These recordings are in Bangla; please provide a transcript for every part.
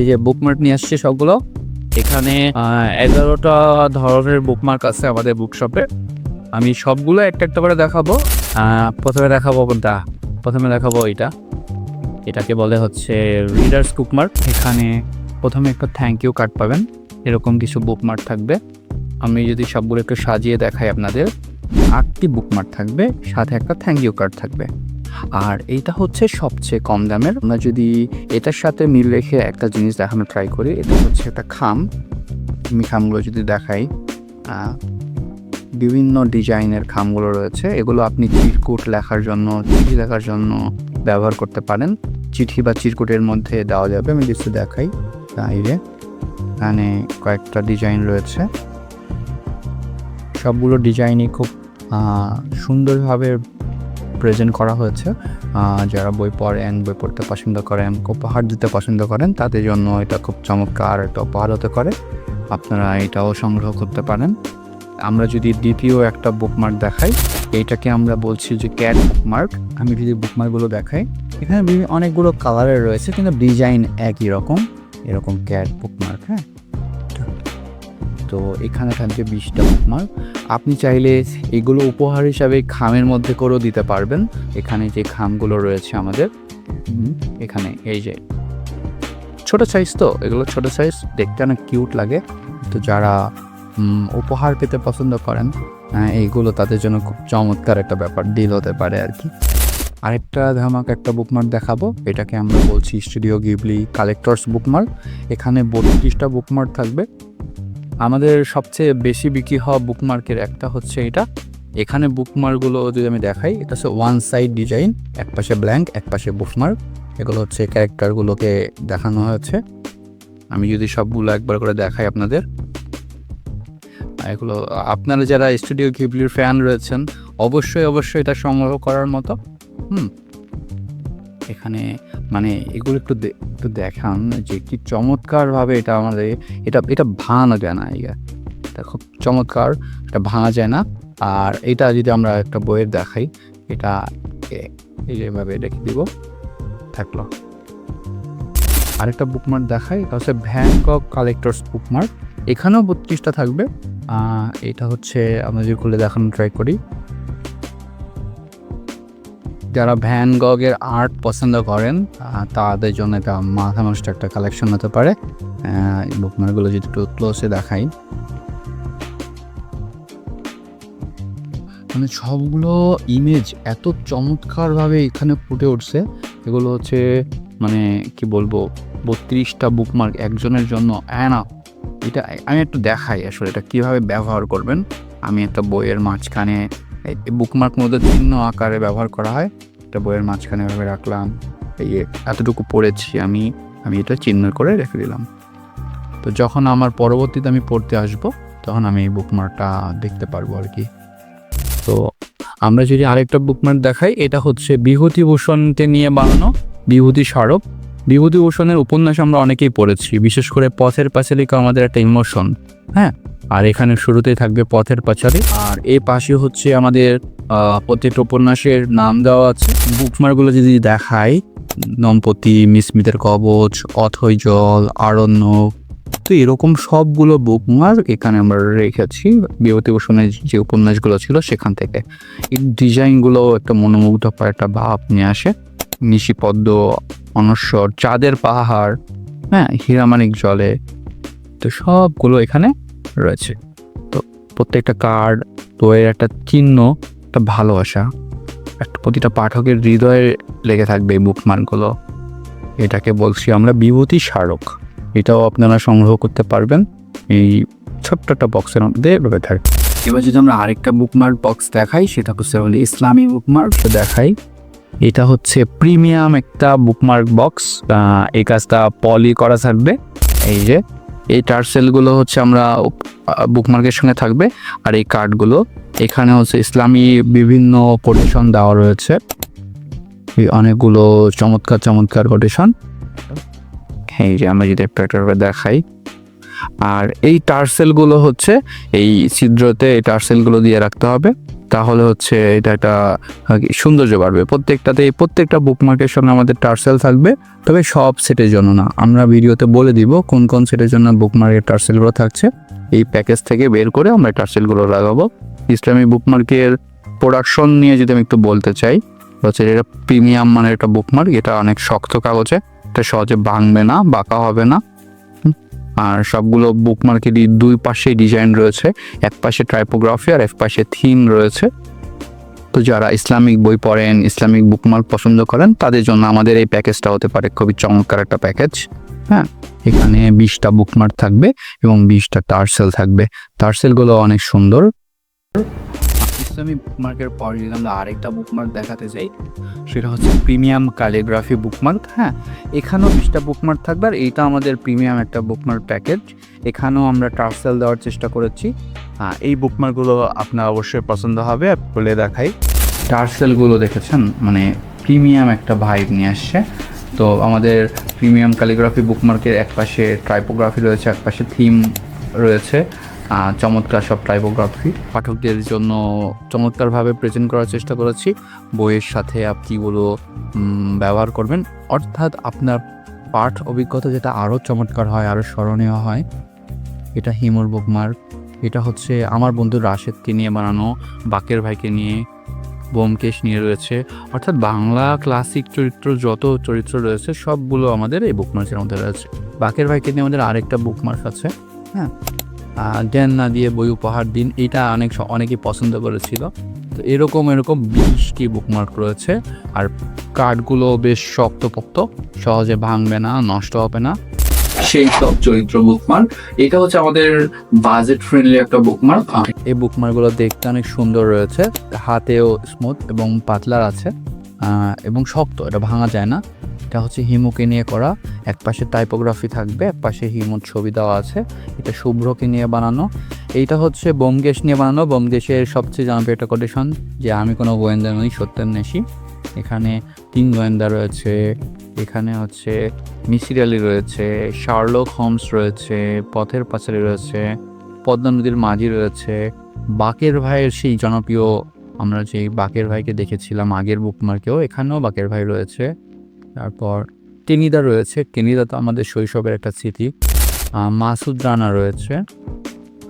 এই যে বুকমার্ক নিয়ে আসছে সবগুলো। এখানে 11টা ধরনের বুকমার্ক আছে আমাদের বুকশপে। আমি সবগুলো একটা একটা করে দেখাবো। প্রথমে দেখাবো এটাকে বলে হচ্ছে রিডার্স বুকমার্ক। এখানে প্রথমে একটা থ্যাংক ইউ কার্ড পাবেন, এরকম কিছু বুকমার্ক থাকবে। আমি যদি সবগুলো একটু সাজিয়ে দেখাই আপনাদের, 8টি বুকমার্ক থাকবে, সাথে একটা থ্যাংক ইউ কার্ড থাকবে। আর এইটা হচ্ছে সবচেয়ে কম দামের। আমরা যদি এটার সাথে মিল রেখে একটা জিনিস দেখানো ট্রাই করি, এটা হচ্ছে একটা খাম। আমি খামগুলো যদি দেখাই, বিভিন্ন ডিজাইনের খামগুলো রয়েছে। এগুলো আপনি চিরকুট লেখার জন্য, চিঠি লেখার জন্য ব্যবহার করতে পারেন। চিঠি বা চিরকুটের মধ্যে দেওয়া যাবে। আমি কিছু দেখাই বাইরে, এখানে কয়েকটা ডিজাইন রয়েছে। সবগুলো ডিজাইনই খুব সুন্দরভাবে প্রেজেন্ট করা হয়েছে। যারা বই পড়েন, বই পড়তে পছন্দ করেন, উপহার দিতে পছন্দ করেন, তাদের জন্য এটা খুব চমৎকার একটা উপহার হতে পারে। আপনারা এটাও সংগ্রহ করতে পারেন। আমরা যদি দ্বিতীয় একটা বুকমার্ক দেখাই, এইটাকে আমরা বলছি যে ক্যাট বুকমার্ক। আমি যদি বুকমার্কগুলো দেখাই, এখানে অনেকগুলো কালারের রয়েছে, কিন্তু ডিজাইন একই রকম, এরকম ক্যাট বুকমার্ক। হ্যাঁ, তো এখানে থাকবে 20টা বুকমার্ক। আপনি চাইলে এগুলো উপহার হিসাবে খামের মধ্যে করেও দিতে পারবেন। এখানে যে খামগুলো রয়েছে আমাদের, এখানে এই যে ছোট সাইজ, তো এগুলো ছোট সাইজ, দেখতে অনেক কিউট লাগে। তো যারা উপহার পেতে পছন্দ করেন, এইগুলো তাদের জন্য খুব চমৎকার একটা ব্যাপার, ডিল হতে পারে আর কি। আরেকটা ধামাক একটা বুকমার্ক দেখাবো, এটাকে আমরা বলছি স্টুডিও গিবলি কালেক্টরস বুকমার্ক। এখানে 32টা বুকমার্ক থাকবে। আমাদের সবচেয়ে বেশি বিক্রি হওয়া বুকমার্কের একটা হচ্ছে এটা। এখানে বুকমার্কগুলো যদি আমি দেখাই, এটা হচ্ছে ওয়ান সাইড ডিজাইন, এক পাশে ব্ল্যাঙ্ক, এক পাশে বুকমার্ক। এগুলো হচ্ছে ক্যারেক্টারগুলোকে দেখানো হয়েছে। আমি যদি সবগুলো একবার করে দেখাই আপনাদের, এগুলো আপনারা যারা স্টুডিও গিবলির ফ্যান রয়েছেন, অবশ্যই এটা সংগ্রহ করার মতো। এখানে মানে এগুলো একটু দেখান যে কি চমৎকারভাবে এটা আমাদের এটা ভাঙা যায় না। এটা খুব চমৎকার, এটা ভাঙা যায় না। আর এটা যদি আমরা একটা বইয়ের দেখাই, এটা এইভাবে রেখে দিব, থাকলো। আরেকটা বুকমার্ক দেখাই, এটা হচ্ছে ভ্যান গগ কালেক্টরস বুকমার্ক। এখানেও 32টা থাকবে। এটা হচ্ছে আমরা যদি খুলে দেখানো ট্রাই করি, যারা ভ্যান গগের আর্ট পছন্দ করেন তাদের জন্য এটা মাথা নষ্ট একটা কালেকশন হতে পারে। বুকমার্কগুলো যদি একটু ক্লোজে দেখাই, মানে সবগুলো ইমেজ এত চমৎকারভাবে এখানে ফুটে উঠছে। এগুলো হচ্ছে মানে কি বলবো, 32টা বুকমার্ক একজনের জন্য। না, এটা আমি একটু দেখাই আসলে এটা কীভাবে ব্যবহার করবেন। আমি একটা বইয়ের মাঝখানে, বুকমার্ক মধ্যে চিহ্ন আকারে ব্যবহার করা হয়, একটা বইয়ের মাঝখানে এভাবে রাখলাম, এই এতটুকু পড়েছি আমি এটা চিহ্ন করে রেখে দিলাম। তো যখন আমার পরবর্তীতে আমি পড়তে আসবো, তখন আমি এই বুকমার্কটা দেখতে পারবো আর কি। তো আমরা যদি আরেকটা বুকমার্ক দেখাই, এটা হচ্ছে বিভূতিভূষণকে নিয়ে বানানো বিভূতি স্মারক। বিভূতিভূষণের উপন্যাস আমরা অনেকেই পড়েছি, বিশেষ করে পথের পাঁচালীকে আমাদের একটা ইমোশন। হ্যাঁ, আর এখানে শুরুতেই থাকবে পথের পাঁচালী, আর এই পাশে হচ্ছে আমাদের প্রত্যেকটা উপন্যাসের নাম দেওয়া আছে। বুকমার্কগুলো যদি দেখাই, দম্পতি, মিসমিতের কবচ, অথৈ জল, আরণ্যক, তো এরকম সবগুলো বুকমার্ক এখানে আমরা রেখেছি। বিভূতিভূষণের যে উপন্যাসগুলো ছিল সেখান থেকে। এই ডিজাইনগুলো একটা মনোমুগ্ধকর একটা ভাব নিয়ে আসে। নিশিপদ্ম, অনশ্বর, চাঁদের পাহাড়, হ্যাঁ, হীরামানিক জলে, তো সবগুলো এখানে রয়েছে। তো প্রত্যেকটা কার্ড, তো এর একটা চিহ্ন, একটা ভালোবাসা, একটা প্রতিটা পাঠকের হৃদয়ে লেগে থাকবে এই বুকমার্কগুলো। এটাকে বলছি আমরা বিভূতি স্মারক। এটাও আপনারা সংগ্রহ করতে পারবেন এই ছোট্ট একটা বক্সের মধ্যে রয়ে থাকে। এবার যদি আমরা আরেকটা বুকমার্ক বক্স দেখাই, সেটা হচ্ছে ইসলামী বুকমার্ক দেখাই। এটা হচ্ছে প্রিমিয়াম একটা বুকমার্ক বক্স। এই কাজটা পলি করা থাকবে। এই যে এই টার্সেলগুলো হচ্ছে আমরা বুকমার্কের সঙ্গে থাকবে, আর এই কার্ডগুলো এখানে হচ্ছে ইসলামী বিভিন্ন কোটেশন দেওয়া রয়েছে, অনেকগুলো চমৎকার কোটেশন। এই যে আমরা যদি একটা দেখাই, আর এই টার্সেলগুলো হচ্ছে এই ছিদ্রতে এই টার্সেলগুলো দিয়ে রাখতে হবে। তাহলে হচ্ছে এটা একটা সৌন্দর্য বাড়বে। প্রত্যেকটা বুকমার্কের সঙ্গে আমাদের টার্সেল থাকবে, তবে সব সেটের জন্য না। আমরা ভিডিওতে বলে দিব কোন কোন সেটের জন্য বুকমার্কের টার্সেলগুলো থাকছে। এই প্যাকেজ থেকে বের করে আমরা টার্সেলগুলো লাগাবো। ইসলামী বুকমার্কের প্রোডাকশন নিয়ে যদি আমি একটু বলতে চাই, হচ্ছে এটা প্রিমিয়াম মানের একটা বুকমার্ক। এটা অনেক শক্ত কাগজে, এটা সহজে ভাঙবে না, বাঁকা হবে না। আর সবগুলো বুকমার্কেরই দুই পাশে ডিজাইন রয়েছে, এক পাশে টাইপোগ্রাফি আর এক পাশে থিম রয়েছে। তো যারা ইসলামিক বই পড়েন, ইসলামিক বুকমার্ক পছন্দ করেন, তাদের জন্য আমাদের এই প্যাকেজটা হতে পারে খুবই চমৎকার একটা প্যাকেজ। হ্যাঁ, এখানে 20টা বুকমার্ক থাকবে এবং 20টা টার্সেল থাকবে। টার্সেলগুলো অনেক সুন্দর। ইসলামী বুকমার্কের পর যদি আমরা আরেকটা বুকমার্ক দেখাতে চাই, সেটা হচ্ছে প্রিমিয়াম ক্যালিগ্রাফি বুকমার্ক। হ্যাঁ, এখানেও 20টা বুকমার্ক থাকবে, আর এইটা আমাদের প্রিমিয়াম একটা বুকমার্ক প্যাকেজ। এখানেও আমরা টার্সেল দেওয়ার চেষ্টা করেছি। এই বুকমার্কগুলো আপনার অবশ্যই পছন্দ হবে। বলে দেখাই, টার্সেলগুলো দেখেছেন, মানে প্রিমিয়াম একটা ভাইব নিয়ে আসছে। তো আমাদের প্রিমিয়াম ক্যালিগ্রাফি বুকমার্কের এক পাশে টাইপোগ্রাফি রয়েছে, এক পাশে থিম রয়েছে। চমৎকার সব টাইপোগ্রাফি পাঠকদের জন্য চমৎকারভাবে প্রেজেন্ট করার চেষ্টা করেছি। বইয়ের সাথে আপনিগুলো ব্যবহার করবেন, অর্থাৎ আপনার পাঠ অভিজ্ঞতা যেটা আরও চমৎকার হয়, আরও স্মরণীয় হয়। এটা হিমুর বুকমার্ক। এটা হচ্ছে আমার বন্ধু রাশেদকে নিয়ে বানানো, বাকের ভাইকে নিয়ে, ব্যোমকেশ নিয়ে রয়েছে। অর্থাৎ বাংলা ক্লাসিক চরিত্র যত চরিত্র রয়েছে সবগুলো আমাদের এই বুকমার্কের মধ্যে রয়েছে। বাকের ভাইকে নিয়ে আমাদের আরেকটা বুকমার্ক আছে, হ্যাঁ, দেন না দিয়ে বই উপহার দিন। এটা অনেকেই পছন্দ করেছিল। তো এরকম 20টি বুকমার্ক রয়েছে। আর কার্ডগুলো বেশ শক্তপোক্ত, সহজে ভাঙবে না, নষ্ট হবে না, সেই সব চরিত্র বুকমার্ক। এটা হচ্ছে আমাদের বাজেট ফ্রেন্ডলি একটা বুকমার্ক। এই বুকমার্কগুলো দেখতে অনেক সুন্দর রয়েছে, হাতেও স্মুথ এবং পাতলার আছে এবং শক্ত, এটা ভাঙা যায় না। এটা হচ্ছে হিমুকে নিয়ে করা, এক পাশে টাইপোগ্রাফি থাকবে, এক পাশে হিমুর ছবি দেওয়া আছে। এটা শুভ্রকে নিয়ে বানানো। এইটা হচ্ছে ব্যোমকেশ নিয়ে বানানো। ব্যোমকেশের সবচেয়ে জনপ্রিয় একটা কোটেশন যে আমি কোনো গোয়েন্দা নই, সত্যের নেশি। এখানে 3 গোয়েন্দা রয়েছে। এখানে হচ্ছে মিসির আলী রয়েছে, শার্লক হোমস রয়েছে, পথের পাঁচালী রয়েছে, পদ্মা নদীর মাঝি রয়েছে, বাকের ভাইয়ের সেই জনপ্রিয়, আমরা যে বাকের ভাইকে দেখেছিলাম আগের বুকমার্কেও, এখানেও বাকের ভাই রয়েছে। তারপর টেনিদা রয়েছে। টেনিদা তো আমাদের শৈশবের একটা স্মৃতি। মাসুদ রানা রয়েছে।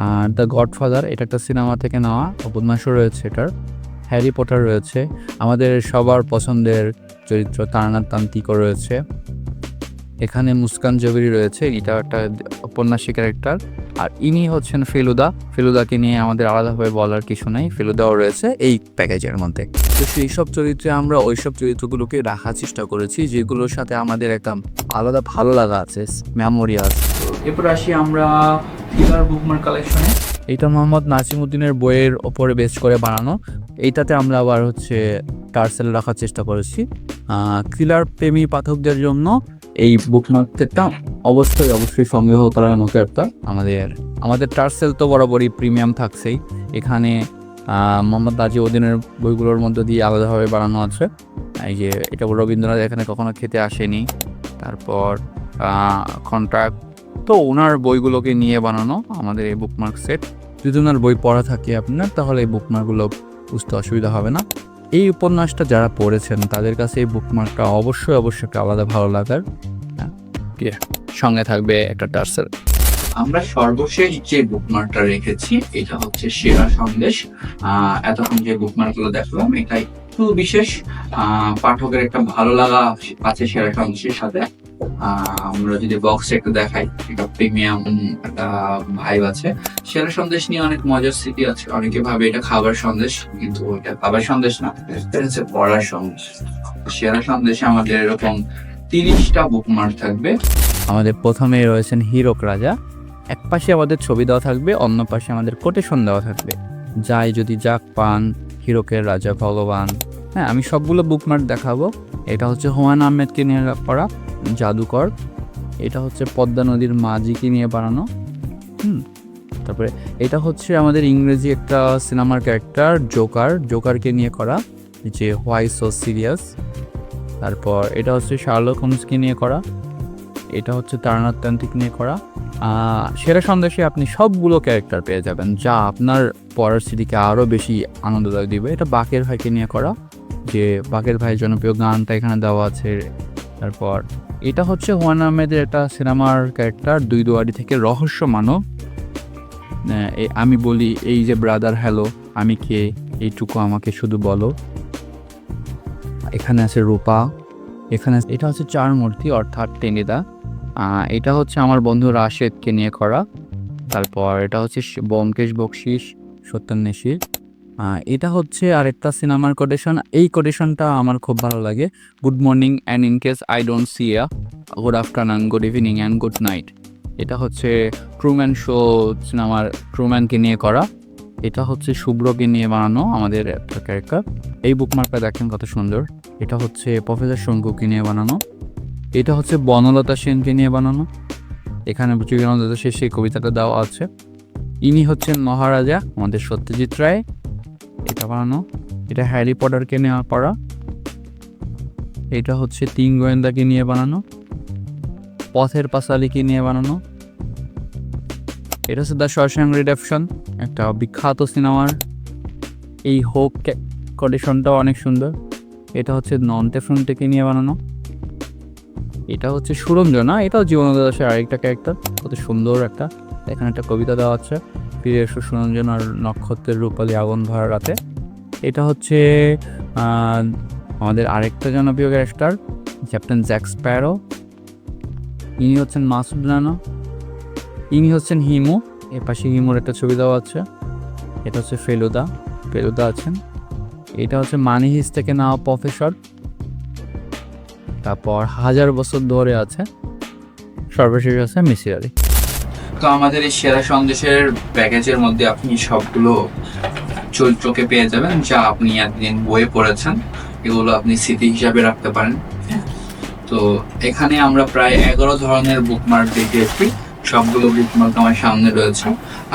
আর দ্য গডফাদার, এটা একটা সিনেমা থেকে নেওয়া উপন্যাসও রয়েছে এটার। হ্যারি পটার রয়েছে, আমাদের সবার পছন্দের চরিত্র তারানাথ তান্ত্রিকও রয়েছে। এখানে মুস্কান জবেরি রয়েছে, এটা একটা উপন্যাসী ক্যারেক্টার। আর ইনি হচ্ছেন ফেলুদা। ফেলুদাকে নিয়ে আমাদের আলাদাভাবে বলার কিছু নাই, ফেলুদাও রয়েছে এই প্যাকেজের মধ্যে। তো সেই সব চরিত্রে আমরা ওই সব চরিত্রগুলোকে রাখার চেষ্টা করেছি যেগুলোর সাথে আমাদের একটা আলাদা ভালো লাগা আছে, মেমোরি আছে। এরপর আসি আমরা থ্রিলার বুকমার্ক কালেকশনে। এটা মোহাম্মদ নাসিমউদ্দিনের বইয়ের ওপরে বেস করে বানানো। এইটাতে আমরা আবার হচ্ছে টার্সেল রাখার চেষ্টা করেছি। থ্রিলার প্রেমী পাঠকদের জন্য এই বুকমার্কটা অবশ্যই সংগ্রহ করার মতো একটা। আমাদের টার্সেল তো বরাবরই প্রিমিয়াম থাকছেই। এখানে মোহাম্মদ নাজিমউদ্দিনের বইগুলোর মধ্যে দিয়ে আলাদাভাবে বানানো আছে। এই যে এটা রবীন্দ্রনাথ এখানে কখনো খেতে আসেনি। তারপর কন্ট্রাক্ট, তো ওনার বইগুলোকে নিয়ে বানানো আমাদের এই বুকমার্ক সেট। যদি ওনার বই পড়া থাকে আপনার, তাহলে এই বুকমার্কগুলো বুঝতে অসুবিধা হবে না। এই উপন্যাসটা যারা পড়েছেন তাদের কাছে এই বুকমার্কটা অবশ্যই একটা আলাদা ভালো লাগার। সঙ্গে থাকবে একটা টার্সেল। আমরা সর্বশেষ যে বুকমার্কটা রেখেছি এটা হচ্ছে সেরা সন্দেশ। এতক্ষণ যে বুকমার্কগুলো দেখলাম এটা একটু বিশেষ, পাঠকের একটা ভালো লাগা আছে সেরা সন্দেশের সাথে। আমরা যদি বক্সে একটু দেখাই, এটা প্রিমিয়াম একটা ভাইব আছে। সেরা সন্দেশ নিয়ে অনেক মজার স্মৃতি আছে। অনেকে ভাবে এটা খাবার সন্দেশ, কিন্তু এটা খাবার সন্দেশ না, এটা হচ্ছে পড়ার সন্দেশ। সেরা সন্দেশে আমাদের এরকম 30টা বুকমার্ক থাকবে। আমাদের প্রথমে রয়েছেন হীরক রাজা। এক পাশে আমাদের ছবি দেওয়া থাকবে, অন্য পাশে আমাদের কোটেশন দেওয়া থাকবে। যাই যদি যাক পান, হীরকের রাজা ভগবান। হ্যাঁ, আমি সবগুলো বুকমার্ক দেখাবো। এটা হচ্ছে হুমায়ুন আহমেদকে নিয়ে পড়া জাদুকর। এটা হচ্ছে পদ্মা নদীর মাঝিকে নিয়ে বানানো। তারপরে এটা হচ্ছে আমাদের ইংরেজি একটা সিনেমার ক্যারেক্টার জোকারকে নিয়ে করা, যে হোয়াই সো সিরিয়াস। তারপর এটা হচ্ছে শার্লক হোমসকে নিয়ে করা। এটা হচ্ছে তারানাথ তান্ত্রিক নিয়ে করা। সেরা সন্দেশে আপনি সবগুলো ক্যারেক্টার পেয়ে যাবেন, যা আপনার পড়ার স্মৃতিকে আরও বেশি আনন্দদায়ক দিবে। এটা বাকের ভাইকে নিয়ে করা, যে বাকের ভাইয়ের জনপ্রিয় গানটা এখানে দেওয়া আছে। তারপর এটা হচ্ছে হুমায়ুন আহমেদের একটা সিনেমার ক্যারেক্টার, দুই দুয়ারি থেকে রহস্য মানব। আমি বলি এই যে ব্রাদার হ্যালো, আমি কে, এইটুকু আমাকে শুধু বলো। এখানে আছে রূপা, এখানে এটা হচ্ছে চার মূর্তি অর্থাৎ টেনিদা। এটা হচ্ছে আমার বন্ধু রাশেদকে নিয়ে করা। তারপর এটা হচ্ছে ব্যোমকেশ বকশিস, সত্যান্বেষী। এটা হচ্ছে আরেকটা সিনেমার কোটেশন। এই কোটেশনটা আমার খুব ভালো লাগে, good morning and in case I don't see yeah, good afternoon, good evening and good night. এটা হচ্ছে ট্রুম্যান শো সিনেমার ট্রুম্যানকে নিয়ে করা। এটা হচ্ছে শুভ্রকে নিয়ে বানানো আমাদের একটা ক্যারেক্টার। এই বুকমার্কটা দেখেন কত সুন্দর। এটা হচ্ছে প্রফেসর শঙ্কুকে নিয়ে বানানো। এটা হচ্ছে বনলতা সেনকে নিয়ে বানানো। এখানে জীবনানন্দ শেষ সেই কবিতাটা দেওয়া আছে। ইনি হচ্ছেন মহারাজা, আমাদের সত্যজিৎ রায়, এটা বানানো। এটা হ্যারি পটারকে নিয়ে পড়া। এটা হচ্ছে তিন গোয়েন্দাকে নিয়ে বানানো। পথের পাঁচালীকে নিয়ে বানানো। এটা হচ্ছে দ্য শশাঙ্ক রিডেম্পশন, একটা বিখ্যাত সিনেমার। এই হোক কন্ডিশনটাও অনেক সুন্দর। এটা হচ্ছে নন্টে ফ্রন্টেকে নিয়ে বানানো। এটা হচ্ছে সুরঞ্জনা, এটাও জীবনানন্দ দাশের আরেকটা ক্যারেক্টার, কত সুন্দর একটা। এখানে একটা কবিতা দেওয়া আছে, ফিরে এসো সুরঞ্জনার নক্ষত্রের রূপালী আগুন ভরা রাতে। এটা হচ্ছে আমাদের আরেকটা জনপ্রিয় ক্যারেক্টার, ক্যাপ্টেন জ্যাক স্প্যারো। ইনি হচ্ছেন মাসুদ রানা, ইনি হচ্ছেন হিমু। এর পাশে হিমুর একটা ছবি দেওয়া আছে। এটা হচ্ছে ফেলুদা, ফেলুদা আছেন। এটা হচ্ছে মানি হিস থেকে নেওয়া প্রফেসর। তারপর 1000 বছর ধরে আছে। সর্বশেষ আছে মিসিরারি। তো আমাদের এই সেরা সন্দেশের প্যাকেজের মধ্যে আপনি সবগুলো চরিত্রকে পেয়ে যাবেন, যা আপনি একদিন বইয়ে পড়েছেন। এগুলো আপনি স্মৃতি হিসাবে রাখতে পারেন। তো এখানে আমরা প্রায় 11 ধরনের বুকমার্ক দেখিয়েছি। সবগুলো বুকমার্ক আমার সামনে রয়েছে,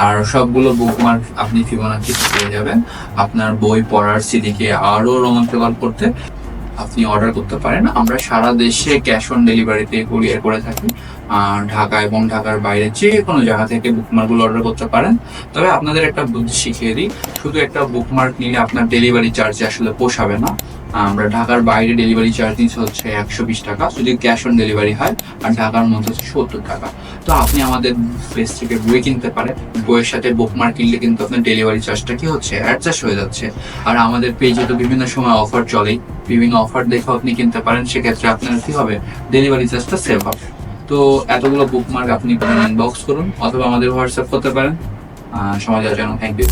আর সবগুলো বুকমার্ক আপনি ফিবোনাচিতে পেয়ে যাবেন। আপনার বই পড়ার স্মৃতিকে আরো রোমাঞ্চকর করতে আপনি অর্ডার করতে পারেন। আমরা সারা দেশে ক্যাশ অন ডেলিভারিতে কুরিয়ার করে থাকি। ঢাকা এবং ঢাকার বাইরে যে কোনো জায়গা থেকে বুকমার্কগুলো অর্ডার করতে পারেন। তবে আপনাদের একটা বুদ্ধি শিখিয়ে দিই, শুধু একটা বুকমার্ক নিলে আপনার ডেলিভারি চার্জ আসলে পোষাবে না। আমরা ঢাকার বাইরে ডেলিভারি চার্জ নিচ্ছে হচ্ছে 120 টাকা যদি ক্যাশ অন ডেলিভারি হয়, আর ঢাকার মধ্যে হচ্ছে 70 টাকা। তো আপনি আমাদের পেজ থেকে বই কিনতে পারেন, বইয়ের সাথে বুকমার্ক কিনলে কিন্তু আপনার ডেলিভারি চার্জটা কি হচ্ছে অ্যাডজাস্ট হয়ে যাচ্ছে। আর আমাদের পেজে তো বিভিন্ন সময় অফার চলেই, বিভিন্ন অফার দেখে আপনি কিনতে পারেন, সেক্ষেত্রে আপনার কি হবে, ডেলিভারি চার্জটা সেভ হবে। তো এতগুলো বুকমার্ক আপনি ইনবক্স করুন অথবা আমাদের হোয়াটসঅ্যাপ করতে পারেন। সময় দেওয়ার জন্য থ্যাংক ইউ।